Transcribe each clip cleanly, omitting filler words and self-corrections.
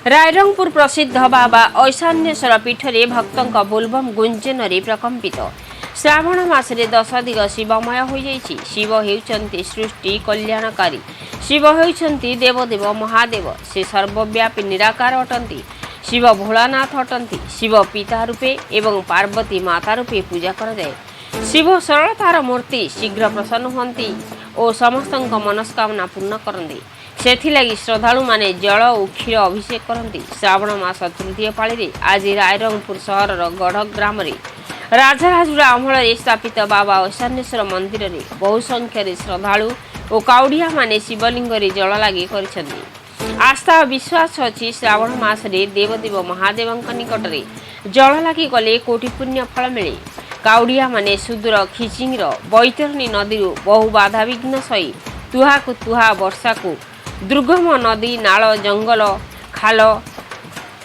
रायरंगपुर प्रसिद्ध बाबा ऐशान्येश्वर पीठरे भक्तों बोलबम गुंजन प्रकंपित। श्रावण मासरे 10 दिग शिवमय हो जाइछि। शिव हेउचंती सृष्टि कल्याणकारी। शिव हेउचंती देवदेव महादेव। से सर्वव्यापी निराकार अटंती। शिव भोलानाथ अटंती। शिव पिता रूपे एवं पार्वती माता रूपे पूजा कर जाए। शिव सरलतार मूर्ति शीघ्र प्रसन्न हुंती और समस्त मनस्कामना पूर्ण करती। सेथिलागि श्रद्धालु माने जल और क्षीर अभिषेक करती। श्रावण मास तृतीय पाली आज रायरंगपुर सहर गढ़ ग्राम राजाराजुड़ा अमल स्थापित बाबा ऐशान्येश्वर मंदिर में बहु संख्यार श्रद्धालु और काउड़िया माने शिवलिंग जल लगे कर आस्था और विश्वास अच्छी। श्रावण मासरे देवदेव महादेव निकट में जल लगे गले कोटि पुण्य फल मिले। काउड़िया माने सुदूर खिचिंगर बैतरणी नदी बहु बाधाविघ्न सही तुहा को तुहा वर्षा को दुर्गम नदी नाल जंगल खाल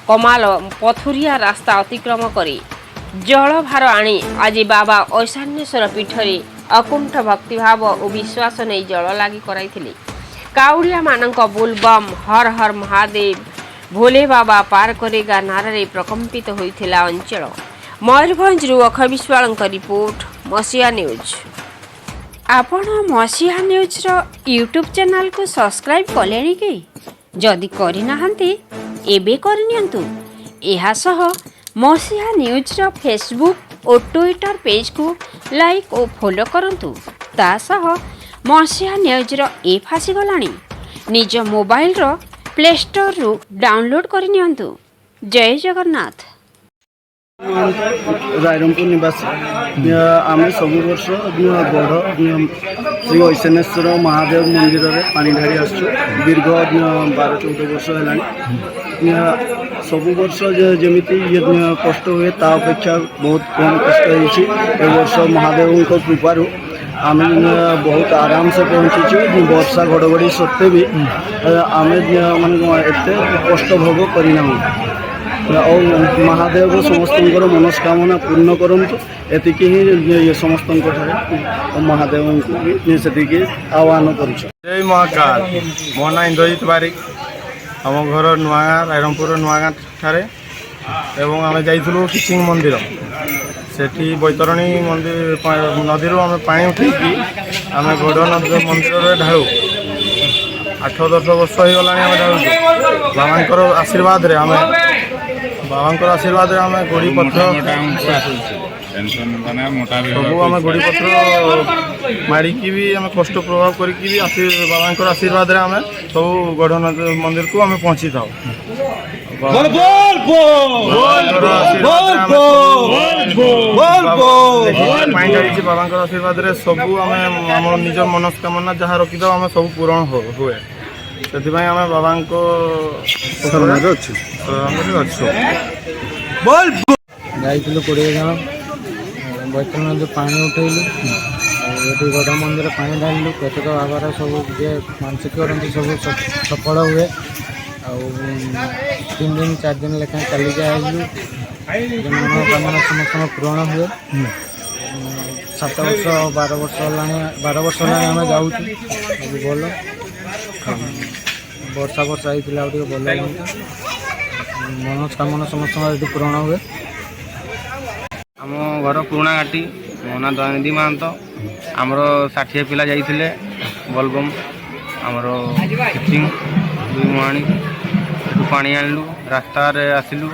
कमाल पथुरिया रास्ता अतिक्रम करी जल भार आनी आज बाबा ऐशान्येश्वर पीठरे अकुंठ भक्तिभाव और विश्वास नहीं जल लगी कराइथिले। काउड़िया मानक बोलबम हर हर महादेव भोले बाबा पार करेगा नारे प्रकंपित होइथिला अंचल। मयूरभंज अक्षय विश्वाल रिपोर्ट मसीहा न्यूज। आपण मसीहा न्यूज यूट्यूब चैनल को सब्सक्राइब कले कि जदि करना एबे करनियंतु। एहा सह मसीहा न्यूज फेसबुक और ट्विटर पेज को लाइक और फॉलो करंतु। ता सह मसीहा न्यूज एप आसीगलानी। निज मोबाइल प्ले स्टोर रु डाउनलोड करनियंतु। जय जगन्नाथ। रायरंगपुर निवासी आम सब वर्ष गढ़ श्री ऐशान्येश्वर महादेव मंदिर में पानी ढाड़ी आसु दीर्घ 12-14 वर्ष है। सब वर्ष जमी कष्ट हुए ता अपेक्षा बहुत कम कष्ट हो वर्ष महादेव कृपार आम बहुत आराम से पहुँचीचु। वर्षा घड़घड़ी सत्वे भी आम मान एत कष्ट भोग करना और महादेव समस्त मनस्कामना पूर्ण करंतु। एतिकी ही समस्त महादेव से आह्वान कर। जय महाकाल। मो ना इंद्रजित बारिक। आम घर नुआगाँ रायरंगपुर नुआगाँ ठारे एवं आम जाइलु किचिंग मंदिर सेठी बैतरणी मंदिर नदी आम पानी उठेकी आम गढ़ मंदिर ढालू 8-10 वर्ष हो गला आम ढालू। बाबांकर आशीर्वाद रे आम बाबांकर आशीर्वाद रे आम गोड़ी पत्र सब आम गोड़ी पत्र मारिकी भी आम कष्ट प्रभाव करके भी बाबांकर आशीर्वाद रे आम सब गढ़ मंदिर को आम पहुँची था। बाबांकर आशीर्वाद रे सब आम निज मनस्कामना जहाँ रखी था आम सब पूरण हुए से आम बाबा जाइलु 20 जन बैतरणी पानी उठेलु ये गढ़ मंदिर पानी ढालू। केतक बाबार सब जे मानसिक करती सब सफल हुए। 3 दिन 4 दिन लेखा चली जाए मनोकामना समस्त पूरण हुए। 7 वर्ष 12 वर्ष आम जाऊँ भल वर्षा वर्षा होता भल मनोकामना समस्त पूरण हुए। आम घर पुराणा घाटी मो ना दयानिधि महंत आमर 60 पिला जाइए बोलबम आमर किचिंग 2 मुहाणी पानी आणलु रास्ता आसिलु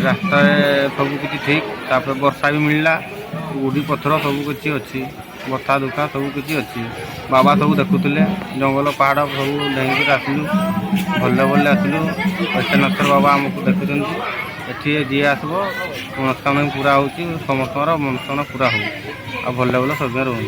रास्ता सब किसी ठीक तापर वर्षा भी मिलला गुड़ी पथर सब किसी अच्छी बता दुखा सब किसी अच्छी बाबा सब देखुले जंगल पहाड़ सब डेंगी आसिलु भले भले आसिलु। ऐशान्येश्वर बाबा आमको देखुं एठी जी आसब मनस्कामना पूरा हो समस्त मनस्कामना पूरा हो भले भले सब रोहन।